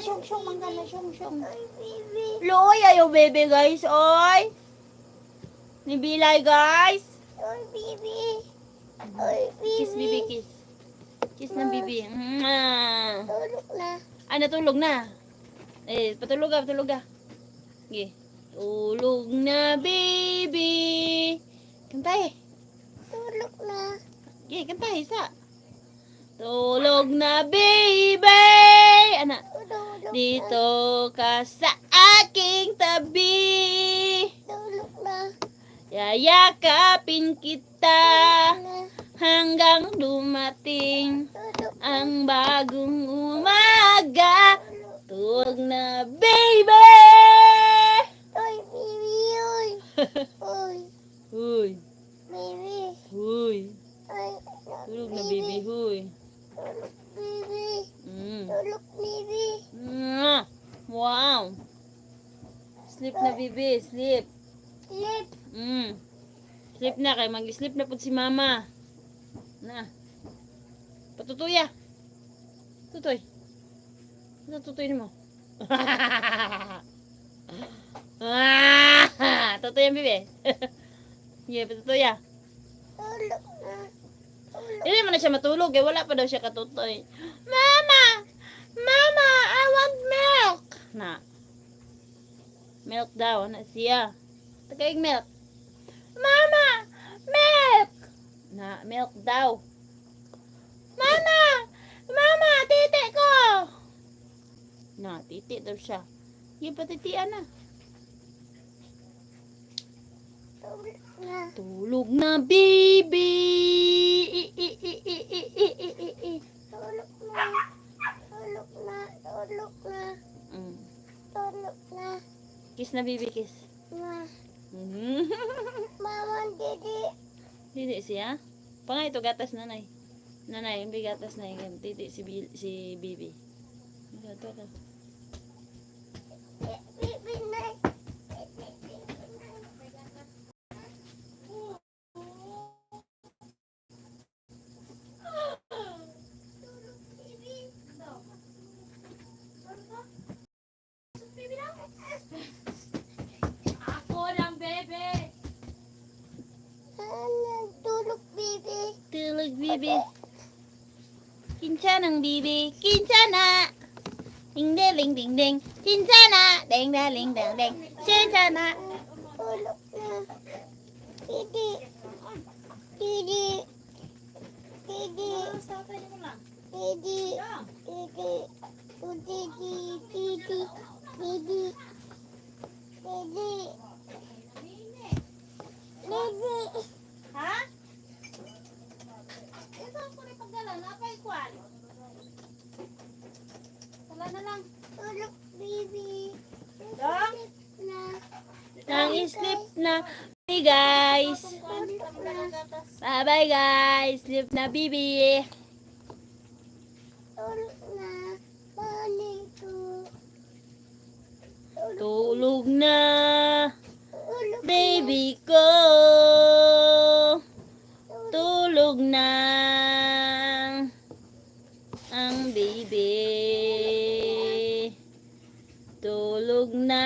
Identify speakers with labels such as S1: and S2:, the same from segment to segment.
S1: syong mangga na syong.
S2: Oy, baby.
S1: Loy, ayaw bebe guys, oy. Ni Bilay guys.
S2: Oy, baby. Oy, baby.
S1: Kiss bibi, kiss. Kiss ng bibi. Mwah.
S2: Tulog na.
S1: Ah, natulog na. Eh, patulog ka. Sige. Tulog na, baby. Kantay.
S2: Tulog na.
S1: Sige, kantay, isa. Tulog na, baby. Anak.
S2: Tulog
S1: Dito ka sa aking tabi.
S2: Tulog na.
S1: Yayakapin kita
S2: Na.
S1: hanggang dumating
S2: Tulog.
S1: ang bagong umaga. Tulog na, baby.
S2: Oy, baby. Oy. Oy,
S1: Huy,
S2: baby.
S1: huy.
S2: Oy,
S1: Tulog na, baby, huy.
S2: Tulog, baby.
S1: Mm.
S2: Tulog, baby.
S1: Mwah. Wow. Sleep na, baby, sleep.
S2: Sleep.
S1: Sleep na kay mag-sleep na pud si mama. Na. Patutuya. Tutoy. Ano tutoy mo? Tutoy ang bibi. Yeah, patutuya.
S2: Tulog na. Tulog.
S1: Hindi mo na siya matulog eh. Wala pa daw siya katutoy. Mama! Mama! I want milk! Na. Milk daw. Na siya. Tagaig milk. Mama! Milk! Na, milk daw. Mama! Mama! Titi ko! Na, titi daw siya. Yung patitian na.
S2: Tulog na.
S1: Tulog na, baby!
S2: Tulog na. Tulog na. Tulog na.
S1: Mm.
S2: Tulog na.
S1: Kiss na, baby, kiss.
S2: Ma. Mama, didi.
S1: Titi siya? Pangay ito, gatas nanay. Nanay, yung gatas na yung titi si Bibi. Gato ka.
S2: Baby na.
S1: Ako lang, bebe!
S2: Tulog, baby.
S1: Tulog, Bibi. Kinsa ng Bibi. Kinsa na! Ding ding ding ding ding. Kinsa na! Ding ding ding ding ding. Kinsa na!
S2: Tulog na. Didi. Didi. Didi. Didi. Didi. Oh, Didi. Didi. Didi. Didi. Didi.
S1: Ha? Ito ako rin pagdala. Napay kwan. Wala na lang.
S2: Tulog, baby.
S1: Dong?
S2: Na.
S1: Nang sleep na. Bye guys.
S2: Tulog na.
S1: Bye bye guys. Sleep na, Bibi.
S2: Tulog na. Balik ko.
S1: Tulog na.
S2: Tulog
S1: Baby ko. Tulog na ang baby. Tulog na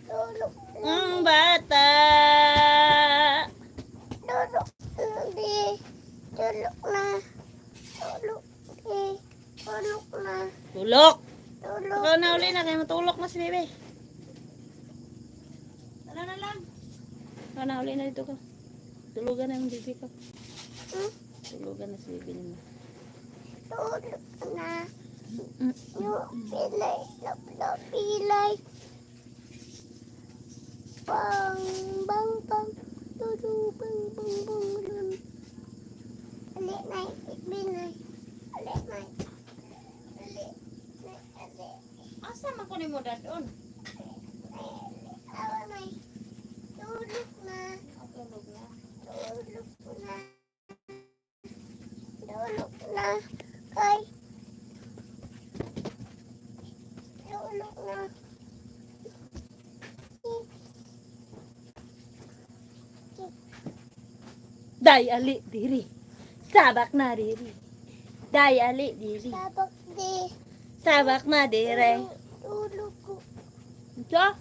S2: Tulog na.
S1: ang bata.
S2: Tulog na, di. Tulog na. Tulog, di. Tulog na.
S1: Tulog.
S2: Tulog.
S1: Ikaw na uli na. Kaya matulog na si baby. Tara na lang. Ikaw na uli na dito ka. Tulugan na yung baby ko.
S2: Hmm?
S1: Tulugan na si baby mo.
S2: Tulog na. Yung pilay. Pilay. Bang, bang, bang. Tulog, bang, bang, bang, bang. Alik na. Binay. Alik na. Alik. Alik.
S1: Asa man ko ni mo dadon?
S2: Awa na. Tulog na.
S1: Tulog na.
S2: Tulog na. Tulog na. Kay. Tulog na.
S1: Day ali diri. Sabak na diri. Day ali diri.
S2: Sabak di.
S1: Sabak na dire.
S2: Tulog ko.
S1: Ito?